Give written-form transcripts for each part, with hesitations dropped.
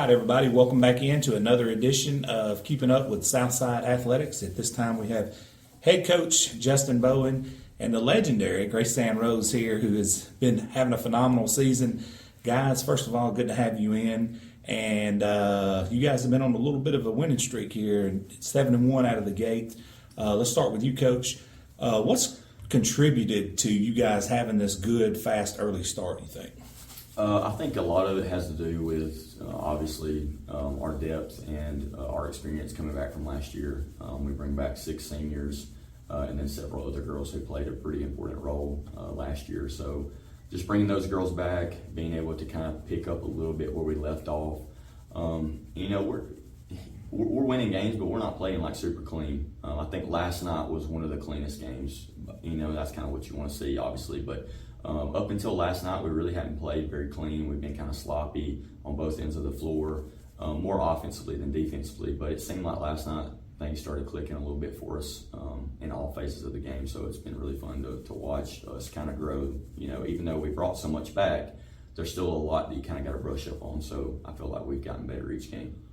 Everybody, welcome back into another edition of Keeping Up with Southside Athletics. At this time, we have head coach Justin Bowen and the legendary Grace Sand Rose here, who has been having a phenomenal season. Guys, first of all, good to have you in. And you guys have been on a little bit of a winning streak here, 7-1 out of the gate. Let's start with you, Coach. What's contributed to you guys having this good, fast, early start, you think? I think a lot of it has to do with obviously our depth and our experience coming back from last year. We bring back 6 seniors and then several other girls who played a pretty important role last year. So just bringing those girls back, being able to kind of pick up a little bit where we left off. We're winning games, but we're not playing like super clean. I think last night was one of the cleanest games. That's kind of what you want to see, obviously, but up until last night, we really hadn't played very clean. We've been kind of sloppy on both ends of the floor, more offensively than defensively. But it seemed like last night things started clicking a little bit for us in all phases of the game. So it's been really fun to watch us kind of grow. Even though we brought so much back, there's still a lot that you kind of got to brush up on. So I feel like we've gotten better each game.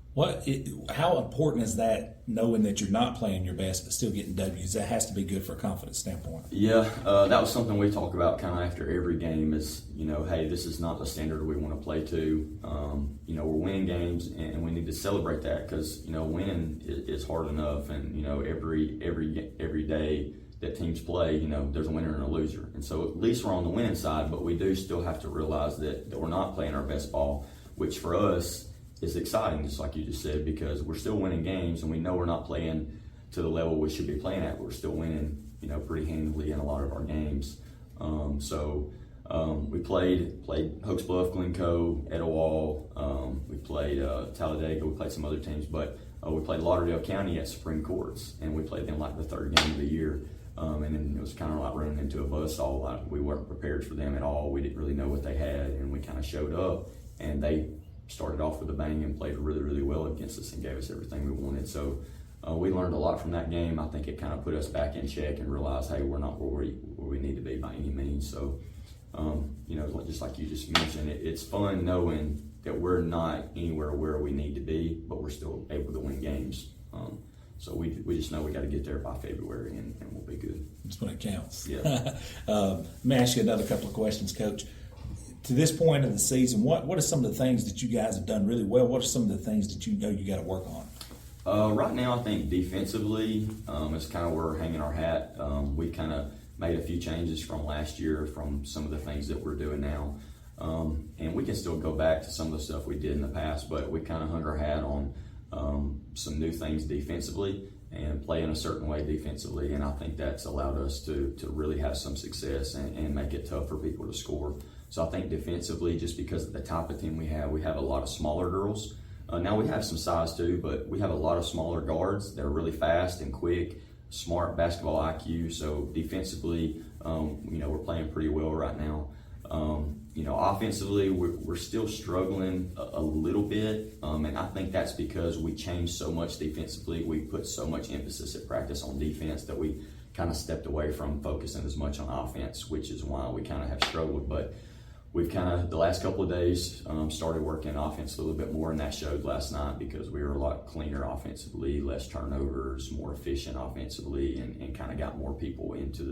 How important is that, knowing that you're not playing your best but still getting W's? That has to be good for a confidence standpoint. Yeah, that was something we talk about kind of after every game is, hey, this is not the standard we want to play to. We're winning games and we need to celebrate that because, winning is hard enough. And, every day that teams play, there's a winner and a loser. And so at least we're on the winning side, but we do still have to realize that we're not playing our best ball, which for us is exciting, just like you just said, because we're still winning games and we know we're not playing to the level we should be playing at, but we're still winning, pretty handily in a lot of our games. We played Hokes Bluff, Glencoe, Etowah, we played Talladega, we played some other teams, but we played Lauderdale County at Supreme Courts, and we played them like the 3rd game of the year. And then it was kind of like running into a buzzsaw. Like we weren't prepared for them at all. We didn't really know what they had, and we kind of showed up, and they started off with a bang and played really, really well against us and gave us everything we wanted. So we learned a lot from that game. I think it kind of put us back in check and realized, hey, we're not where we need to be by any means. So, just like you just mentioned, it's fun knowing that we're not anywhere where we need to be, but we're still able to win games. So we just know we got to get there by February and we'll be good. That's when it counts. Yeah. Let me ask you another couple of questions, Coach. To this point of the season, what are some of the things that you guys have done really well? What are some of the things that you got to work on? Right now, I think defensively is kind of where we're hanging our hat. We kind of made a few changes from last year from some of the things that we're doing now. And we can still go back to some of the stuff we did in the past, but we kind of hung our hat on some new things defensively and play in a certain way defensively. And I think that's allowed us to really have some success and make it tough for people to score. So I think defensively, just because of the type of team we have a lot of smaller girls. Now we have some size too, but we have a lot of smaller guards that are really fast and quick, smart basketball IQ. So defensively, we're playing pretty well right now. Offensively, we're still struggling a little bit, and I think that's because we changed so much defensively. We put so much emphasis at practice on defense that we kind of stepped away from focusing as much on offense, which is why we kind of have struggled. But we've kind of, the last couple of days, started working offense a little bit more, and that showed last night because we were a lot cleaner offensively, less turnovers, more efficient offensively, and kind of got more people into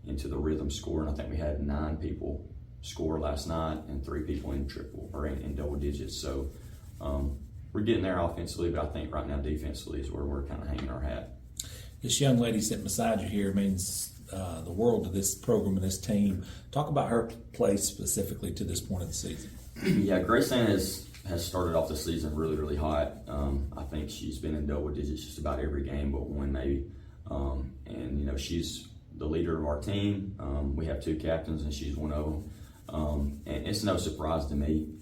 the rhythm score. And I think we had 9 people score last night and 3 people in double digits. So we're getting there offensively, but I think right now defensively is where we're kind of hanging our hat. This young lady sitting beside you here means the world to this program and this team. Talk about her play specifically to this point of the season. Yeah, Grace Ann has started off the season really, really hot. I think she's been in double digits just about every game but one maybe. And she's the leader of our team. We have 2 captains and she's one of them. And it's no surprise to me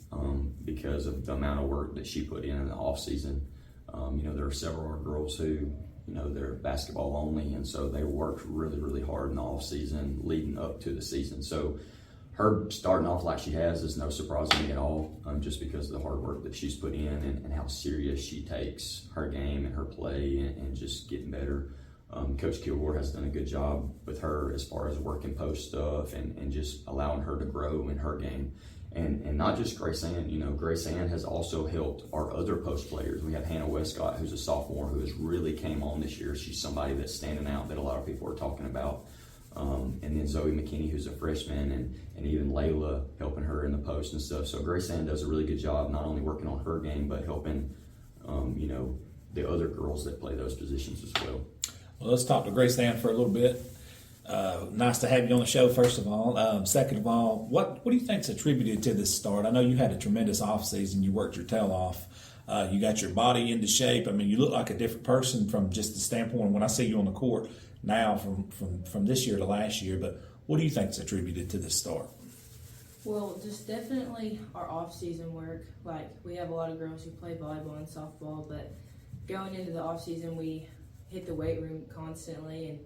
because of the amount of work that she put in the off season. There are several girls who they're basketball only, and so they worked really, really hard in the off season leading up to the season. So her starting off like she has is no surprise to me at all, just because of the hard work that she's put in and how serious she takes her game and her play and just getting better. Coach Kilgore has done a good job with her as far as work and post stuff and just allowing her to grow in her game. And not just Grace Ann, Grace Ann has also helped our other post players. We have Hannah Westcott, who's a sophomore, who has really came on this year. She's somebody that's standing out that a lot of people are talking about. And then Zoe McKinney, who's a freshman, and even Layla helping her in the post and stuff. So Grace Ann does a really good job, not only working on her game, but helping, the other girls that play those positions as well. Well, let's talk to Grace Ann for a little bit. Nice to have you on the show, first of all. Second of all, what do you think's attributed to this start? I know you had a tremendous offseason. You worked your tail off. You got your body into shape. I mean, you look like a different person from just the standpoint when I see you on the court now from this year to last year. But what do you think's attributed to this start? Well, just definitely our off-season work. Like, we have a lot of girls who play volleyball and softball, but going into the off-season, we hit the weight room constantly, and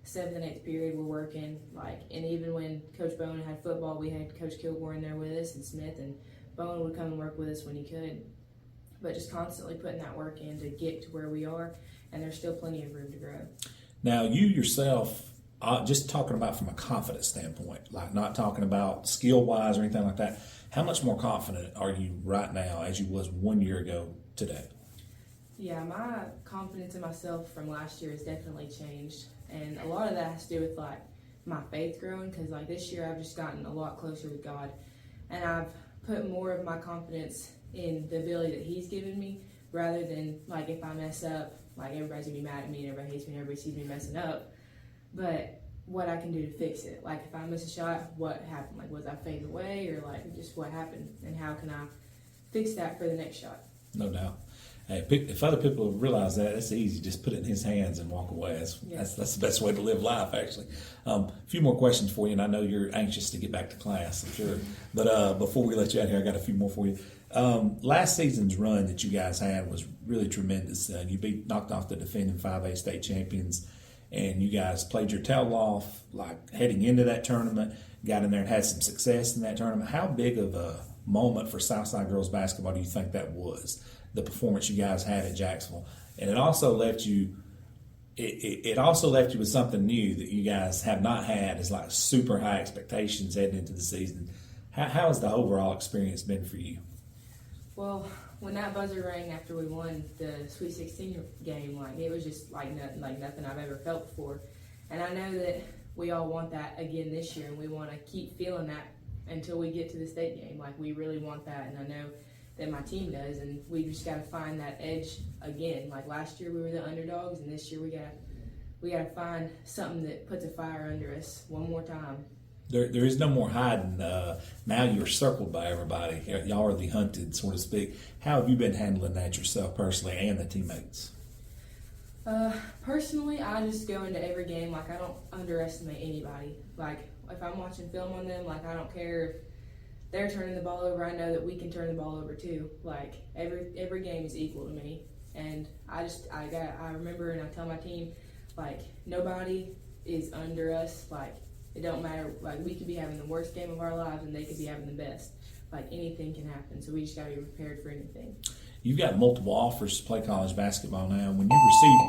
7th and 8th period we're working, and even when Coach Bowen had football, we had Coach Kilgore in there with us and Smith, and Bowen would come and work with us when he could. But just constantly putting that work in to get to where we are, and there's still plenty of room to grow. Now, you yourself, just talking about from a confidence standpoint, like not talking about skill-wise or anything like that, how much more confident are you right now as you was 1 year ago today? Yeah, my confidence in myself from last year has definitely changed. And a lot of that has to do with, my faith growing, because, this year I've just gotten a lot closer with God. And I've put more of my confidence in the ability that He's given me, rather than, if I mess up, everybody's going to be mad at me and everybody hates me and everybody sees me messing up. But what I can do to fix it. If I miss a shot, what happened? Was I fading away, or, just what happened? And how can I fix that for the next shot? No doubt. Hey, if other people realize that, it's easy. Just put it in His hands and walk away. That's the best way to live life, actually. A few more questions for you, and I know you're anxious to get back to class, I'm sure. But before we let you out here, I got a few more for you. Last season's run that you guys had was really tremendous. You knocked off the defending 5A state champions, and you guys played your tail off, heading into that tournament, got in there and had some success in that tournament. How big of a moment for Southside girls basketball do you think that was? The performance you guys had at Jacksonville, and it also left you with something new that you guys have not had, is super high expectations heading into the season. How has the overall experience been for you? Well, when that buzzer rang after we won the Sweet 16 game, it was just nothing I've ever felt before. And I know that we all want that again this year, and we want to keep feeling that until we get to the state game. We really want that, and I know that my team does, and we just got to find that edge again. Last year we were the underdogs, and this year we got to find something that puts a fire under us one more time. There is no more hiding. Now you're circled by everybody. Y'all are the hunted, so to speak. How have you been handling that yourself personally and the teammates? Personally, I just go into every game I don't underestimate anybody. If I'm watching film on them, I don't care if they're turning the ball over, I know that we can turn the ball over too. Every game is equal to me, and I remember, and I tell my team, nobody is under us. It don't matter. We could be having the worst game of our lives, and they could be having the best. Anything can happen, so we just gotta be prepared for anything. You've got multiple offers to play college basketball now. When you receive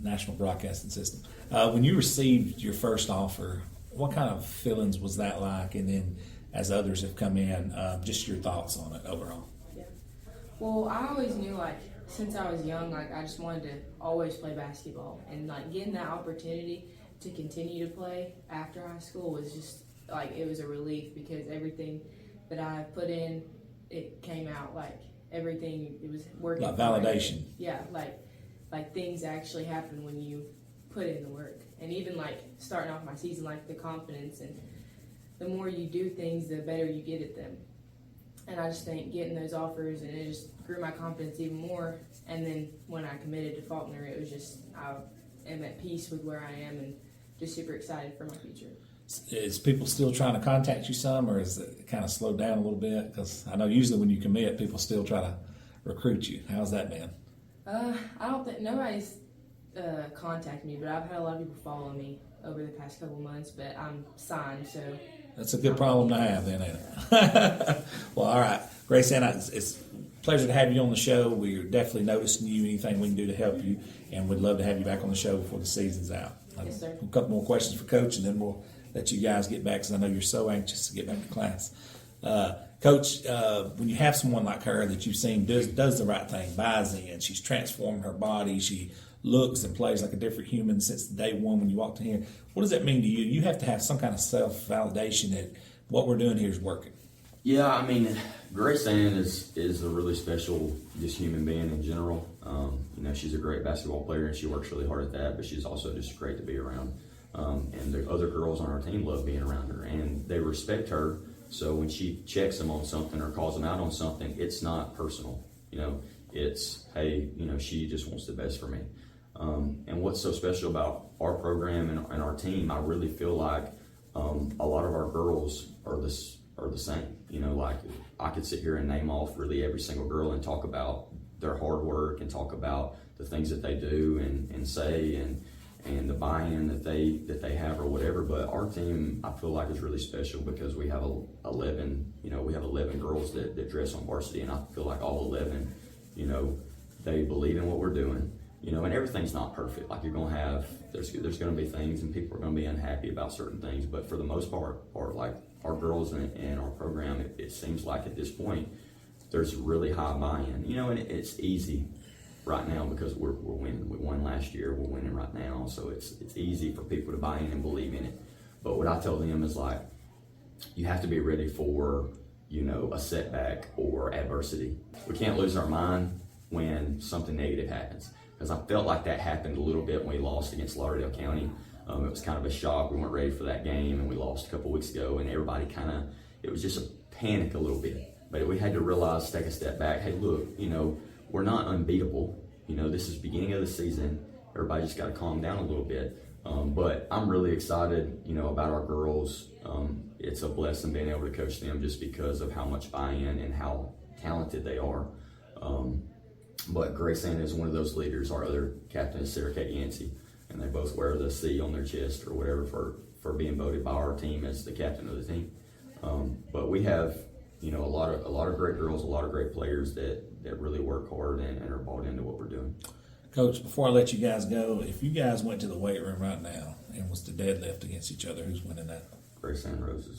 National Broadcasting System, when you received your first offer, what kind of feelings was that like? And then as others have come in, just your thoughts on it overall. Yeah. Well, I always knew, since I was young, I just wanted to always play basketball. And, getting that opportunity to continue to play after high school was just, it was a relief, because everything that I put in, it came out. Everything, it was working. Validation. Yeah, things actually happen when you put in the work. And even starting off my season, the confidence, and the more you do things, the better you get at them. And I just think getting those offers, and it just grew my confidence even more. And then when I committed to Faulkner, it was just, I am at peace with where I am and just super excited for my future. Is people still trying to contact you some, or is it kind of slowed down a little bit? Because I know usually when you commit, people still try to recruit you. How's that been? I don't think nobody's contacted me, but I've had a lot of people follow me over the past couple months. But I'm signed, so That's a good problem to have, then, ain't it? Well, all right, Grace Ann, it's a pleasure to have you on the show. We're definitely noticing you. Anything we can do to help you, and we'd love to have you back on the show before the season's out. Yes, sir. A couple more questions for Coach, and then we'll let you guys get back, because I know you're so anxious to get back to class. Coach, when you have someone like her that you've seen does the right thing, buys in, she's transformed her body, she looks and plays like a different human since day one when you walked in here. What does that mean to you? You have to have some kind of self-validation that what we're doing here is working. Yeah, I mean, Grace Ann is a really special just human being in general. She's a great basketball player and she works really hard at that, but she's also just great to be around. And the other girls on our team love being around her and they respect her. So when she checks them on something or calls them out on something, it's not personal. It's, hey, she just wants the best for me. And what's so special about our program and our team, I really feel like a lot of our girls are the same. Like I could sit here and name off really every single girl and talk about their hard work and talk about the things that they do and say and the buy-in that they have or whatever. But our team, I feel like, is really special because we have 11 girls that dress on varsity, and I feel like all 11, they believe in what we're doing. And everything's not perfect. Like there's going to be things and people are going to be unhappy about certain things. But for the most part, like our girls and our program, it seems like at this point, there's really high buy-in. And it's easy right now because we're winning. We won last year. We're winning right now. So it's easy for people to buy in and believe in it. But what I tell them is like, you have to be ready for, a setback or adversity. We can't lose our mind when something negative happens. Because I felt like that happened a little bit when we lost against Lauderdale County. It was kind of a shock. We weren't ready for that game, and we lost a couple weeks ago, and everybody it was just a panic a little bit. But we had to realize, take a step back, hey, look, we're not unbeatable. This is the beginning of the season. Everybody just got to calm down a little bit. But I'm really excited, about our girls. It's a blessing being able to coach them just because of how much buy-in and how talented they are. But Grace Ann is one of those leaders. Our other captain is Sarah Kate Yancey, and they both wear the C on their chest or whatever for being voted by our team as the captain of the team. But we have, a lot of great girls, a lot of great players that really work hard and are bought into what we're doing. Coach, before I let you guys go, if you guys went to the weight room right now and was to deadlift against each other, who's winning that? Grace Ann Roses.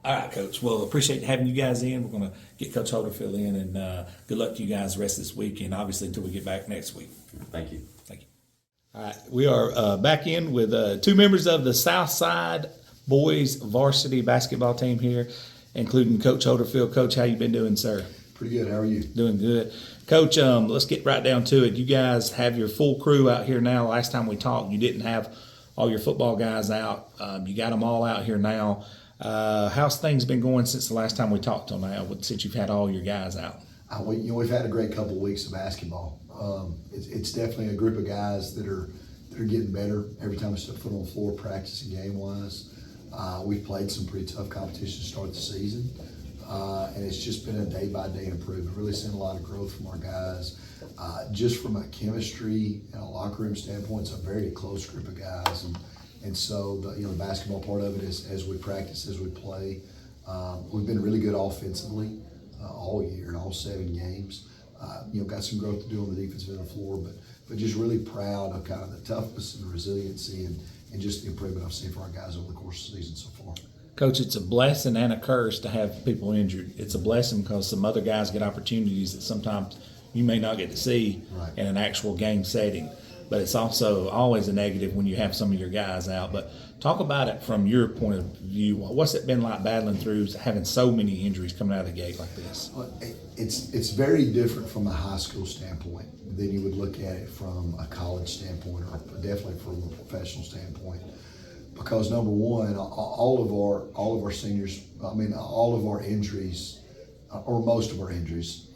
All right, Coach. Well, appreciate having you guys in. We're going to get Coach Holderfield in, and good luck to you guys the rest of this week, and obviously until we get back next week. Thank you. Thank you. All right, we are back in with two members of the Southside boys varsity basketball team here, including Coach Holderfield. Coach, how you been doing, sir? Pretty good. How are you? Doing good. Coach, let's get right down to it. You guys have your full crew out here now. Last time we talked, you didn't have all your football guys out. You got them all out here now. How's things been going since the last time we talked till now, since you've had all your guys out? We've had a great couple of weeks of basketball. It's definitely a group of guys that are getting better every time we step foot on the floor, practicing game-wise. We've played some pretty tough competition to start the season, and it's just been a day-by-day improvement. Really seeing a lot of growth from our guys. Just from a chemistry and a locker room standpoint, it's a very close group of guys, and so the basketball part of it is as we practice, as we play. We've been really good offensively all year in all 7 games. Got some growth to do on the defensive end of the floor, but just really proud of kind of the toughness and the resiliency and just the improvement I've seen for our guys over the course of the season so far. Coach, it's a blessing and a curse to have people injured. It's a blessing because some other guys get opportunities that sometimes you may not get to see in an actual game setting. But it's also always a negative when you have some of your guys out. But talk about it from your point of view. What's it been like battling through having so many injuries coming out of the gate like this? It's very different from a high school standpoint than you would look at it from a college standpoint or definitely from a professional standpoint. Because number one, all of our seniors, all of our injuries, or most of our injuries,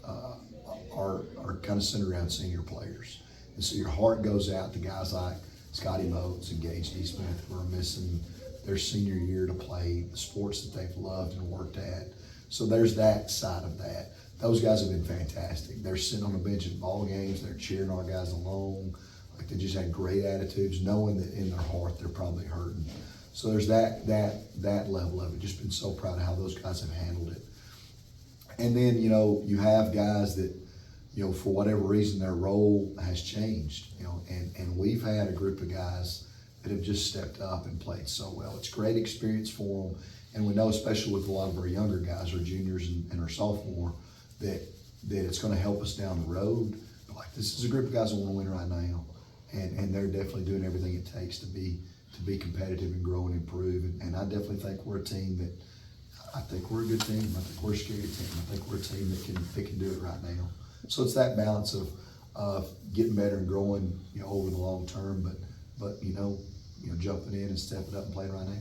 are kind of centered around senior players. And so your heart goes out to guys like Scotty Motes and Gage D. Smith who are missing their senior year to play the sports that they've loved and worked at. So there's that side of that. those guys have been fantastic. They're sitting on the bench at ball games. They're cheering our guys along. Like, they just had great attitudes, knowing that in their heart they're probably hurting. So there's that level of it. Just been so proud of how those guys have handled it. And then, you have guys that, for whatever reason, their role has changed, and we've had a group of guys that have just stepped up and played so well. It's a great experience for them. And we know, especially with a lot of our younger guys, our juniors and our sophomore, that it's going to help us down the road. But like, this is a group of guys that want to win right now, and they're definitely doing everything it takes to be competitive and grow and improve. And I definitely think we're a team that, I think we're a good team. I think we're a scary team. I think we're a team that can do it right now. So it's that balance of getting better and growing, over the long term, but jumping in and stepping up and playing right now.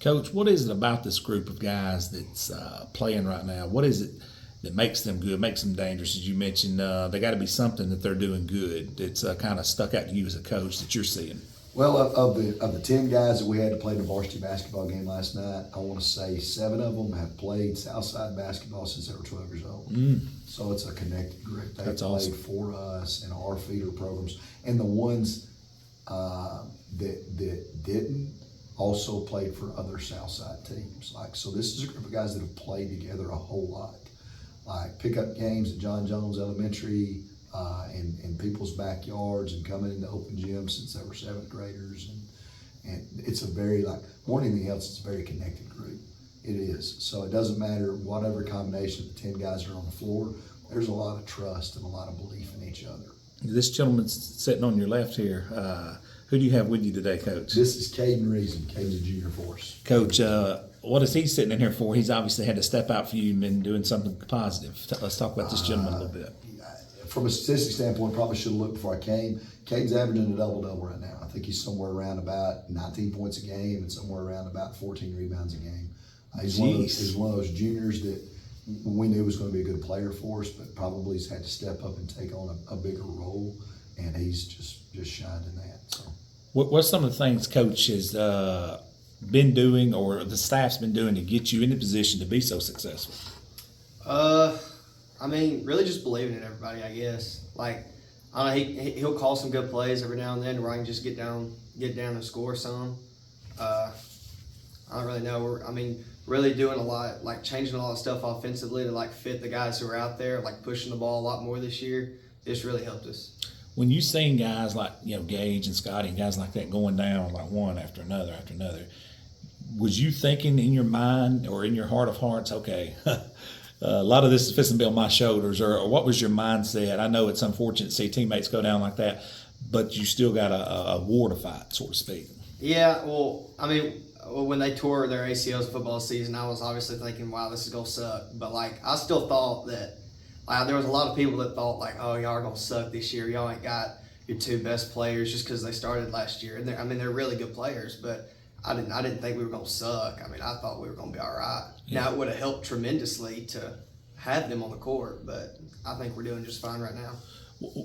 Coach, what is it about this group of guys that's playing right now? What is it that makes them good, makes them dangerous? As you mentioned, they got to be something that they're doing good that's kind of stuck out to you as a coach that you're seeing. Well, of the 10 guys that we had to play in the varsity basketball game last night, I want to say 7 of them have played Southside basketball since they were 12 years old. So it's a connected group. They That's played awesome. for us in our feeder programs, and the ones that didn't also played for other Southside teams. So this is a group of guys that have played together a whole lot, like pickup games at John Jones Elementary. In people's backyards and coming into open gyms since they were 7th graders, and it's a very, more than anything else, it's a very connected group. It is. So it doesn't matter whatever combination of the 10 guys are on the floor. There's a lot of trust and a lot of belief in each other. This gentleman's sitting on your left here. Who do you have with you today, Coach? This is Caden Reason. Caden's a junior for us. Coach, what is he sitting in here for? He's obviously had to step out for you and been doing something positive. Let's talk about this gentleman a little bit. From a statistics standpoint, probably should have looked before I came. Caden's averaging a double-double right now. I think he's somewhere around about 19 points a game and somewhere around about 14 rebounds a game. He's one of those juniors that we knew was going to be a good player for us, but probably has had to step up and take on a bigger role, and he's just shined in that. So, What's some of the things Coach has been doing or the staff's been doing to get you in the position to be so successful? Really just believing in everybody, I guess. I don't know, he'll call some good plays every now and then where I can just get down and score some. I don't really know. We're really doing a lot, changing a lot of stuff offensively to fit the guys who are out there, pushing the ball a lot more this year. It's really helped us. When you seen guys like Gage and Scotty and guys like that going down one after another, was you thinking in your mind or in your heart of hearts, okay, a lot of this is fixing to be on my shoulders, or what was your mindset? I know it's unfortunate to see teammates go down like that, but you still got a war to fight, so to speak. Yeah, when they tore their ACLs football season, I was obviously thinking, wow, this is going to suck. But, I still thought that there was a lot of people that thought, oh, y'all are going to suck this year. Y'all ain't got your 2 best players just because they started last year. And they're really good players, but I didn't think we were going to suck. I thought we were going to be all right. Yeah. Now, it would have helped tremendously to have them on the court, but I think we're doing just fine right now.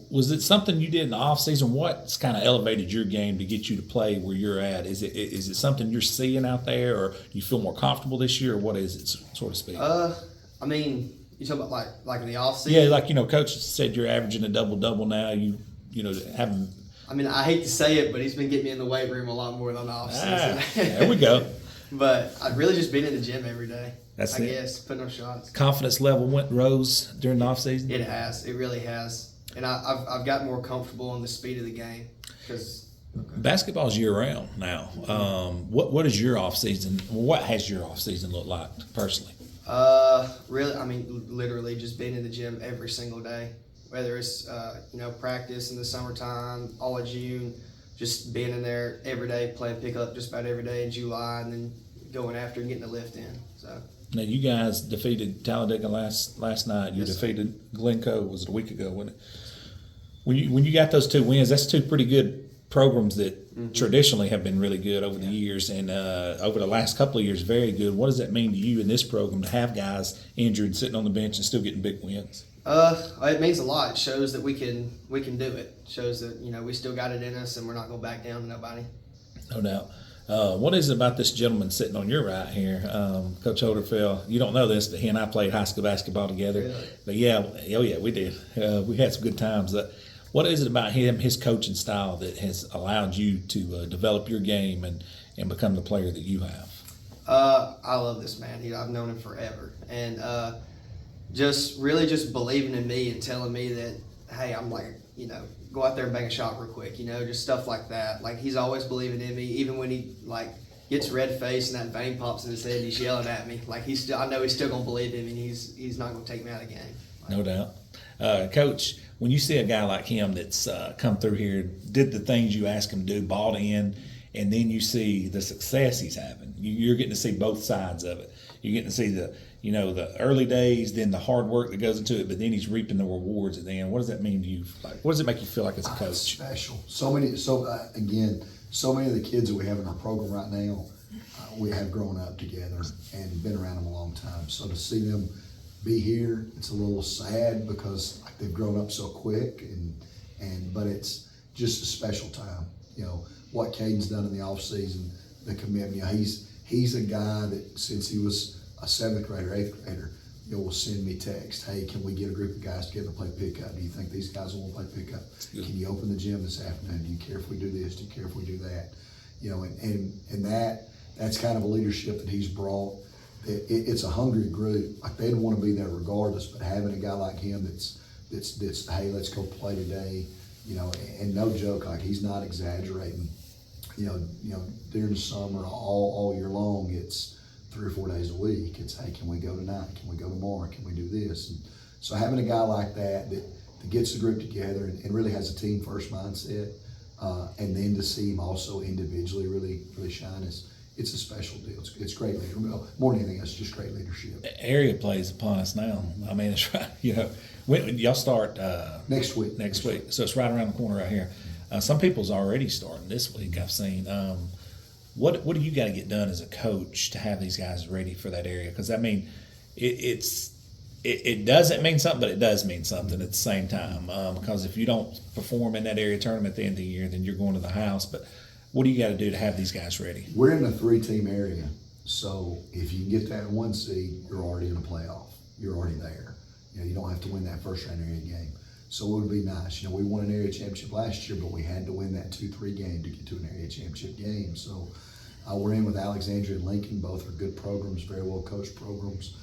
Was it something you did in the offseason? What's kind of elevated your game to get you to play where you're at? Is it something you're seeing out there, or you feel more comfortable this year, or what is it, so to speak? You talking about like in the offseason? Yeah, Coach said you're averaging a double-double now. You haven't. I hate to say it, but he's been getting me in the weight room a lot more than the offseason. There we go. But I've really just been in the gym every day. That's I it. guess, putting up shots. Confidence level rose during the offseason? It has. It really has. And I've gotten more comfortable on the speed of the game. Basketball's year-round now. What is your offseason? What has your offseason looked like personally? Really, literally just being in the gym every single day. Whether it's, practice in the summertime, all of June, just being in there every day, playing pickup just about every day in July, and then going after and getting the lift in. So. Now, you guys defeated Talladega last night. You Yes, defeated Glencoe, was it a week ago, wasn't it? When you got those 2 wins, that's 2 pretty good programs that traditionally have been really good over the years, and over the last couple of years, very good. What does that mean to you in this program to have guys injured, sitting on the bench, and still getting big wins? It means a lot. It shows that we can do it. It shows that we still got it in us, and we're not going to back down to nobody. No doubt. What is it about this gentleman sitting on your right here, Coach Holderfeld? You don't know this, but he and I played high school basketball together. Really? But yeah, we did. We had some good times. What is it about him, his coaching style, that has allowed you to develop your game and become the player that you have? I love this man. I've known him forever, and just believing in me and telling me that, hey, I'm like, go out there and bang a shot real quick, just stuff like that. Like, he's always believing in me, even when he gets red face and that vein pops in his head and he's yelling at me. Like, I know he's still gonna believe in me, and he's not gonna take me out of the game. No doubt. Coach, when you see a guy like him that's come through here, did the things you asked him to do, bought in, and then you see the success he's having, you're getting to see both sides of it. You're getting to see the early days, then the hard work that goes into it, but then he's reaping the rewards at the end. What does that mean to you? What does it make you feel like as a coach? It's special. So many of the kids that we have in our program right now, we have grown up together and been around them a long time. So to see them be here, it's a little sad because they've grown up so quick, but it's just a special time. What Caden's done in the off season, the commitment. He's a guy that since he was a 7th grader, 8th grader, will send me text. Hey, can we get a group of guys together to play pickup? Do you think these guys will want to play pickup? Can you open the gym this afternoon? Do you care if we do this? Do you care if we do that? And that's kind of a leadership that he's brought. It's a hungry group. Like, they'd want to be there regardless, but having a guy like him that's hey, let's go play today, and no joke, like, he's not exaggerating. During the summer, all year long, it's 3 or 4 days a week. It's, hey, can we go tonight? Can we go tomorrow? Can we do this? And so having a guy like that gets the group together and really has a team first mindset, and then to see him also individually really shine it's a special deal. It's great leadership. More than anything else, just great leadership. The area plays upon us now. I mean, it's right. When y'all start Next week. Next week, so it's right around the corner right here. Some people's already starting this week. I've seen. What do you got to get done as a coach to have these guys ready for that area? Because I mean, it doesn't mean something, but it does mean something at the same time. Because if you don't perform in that area tournament at the end of the year, then you're going to the house. But what do you got to do to have these guys ready? We're in a 3-team area, so if you can get that 1 seed, you're already in a playoff. You're already there. You don't have to win that first round area game. So it would be nice. We won an area championship last year, but we had to win that 2-3 game to get to an area championship game. So we're in with Alexandria and Lincoln. Both are good programs, very well coached programs.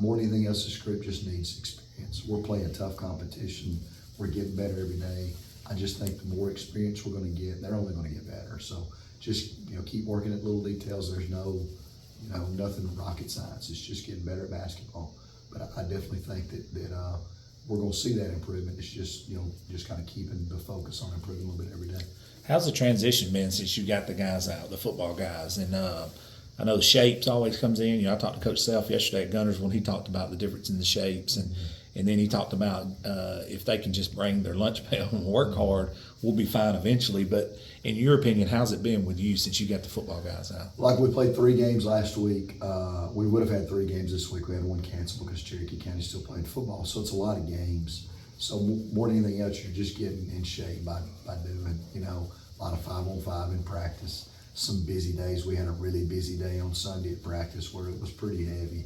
More than anything else, this group just needs experience. We're playing tough competition. We're getting better every day. I just think the more experience we're going to get, they're only going to get better. So just keep working at little details. There's nothing rocket science. It's just getting better at basketball. But I definitely think that we're going to see that improvement. It's just just kind of keeping the focus on improving a little bit every day. How's the transition been since you got the guys out, the football guys? And I know the shapes always comes in. I talked to Coach Self yesterday at Gunners when he talked about the difference in the shapes, and then he talked about if they can just bring their lunch pail and work hard, we'll be fine eventually. But in your opinion, how's it been with you since you got the football guys out? Like, we played 3 games last week. We would have had 3 games this week. We had 1 canceled because Cherokee County still played football. So it's a lot of games. So more than anything else, you're just getting in shape by doing, a lot of 5-on-5 in practice. Some busy days. We had a really busy day on Sunday at practice where it was pretty heavy,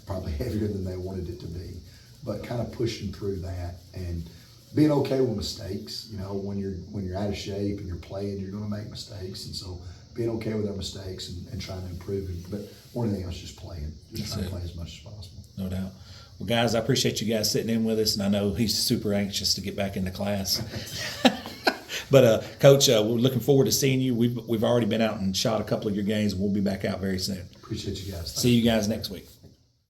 probably heavier than they wanted it to be. But kind of pushing through that and being okay with mistakes. When you're out of shape and you're playing, you're going to make mistakes, and so being okay with our mistakes and trying to improve it. But more than anything else, just playing, trying to play as much as possible. No doubt. Well, guys, I appreciate you guys sitting in with us, and I know he's super anxious to get back into class. But Coach, we're looking forward to seeing you. We've already been out and shot a couple of your games. We'll be back out very soon. Appreciate you guys. See you guys next week.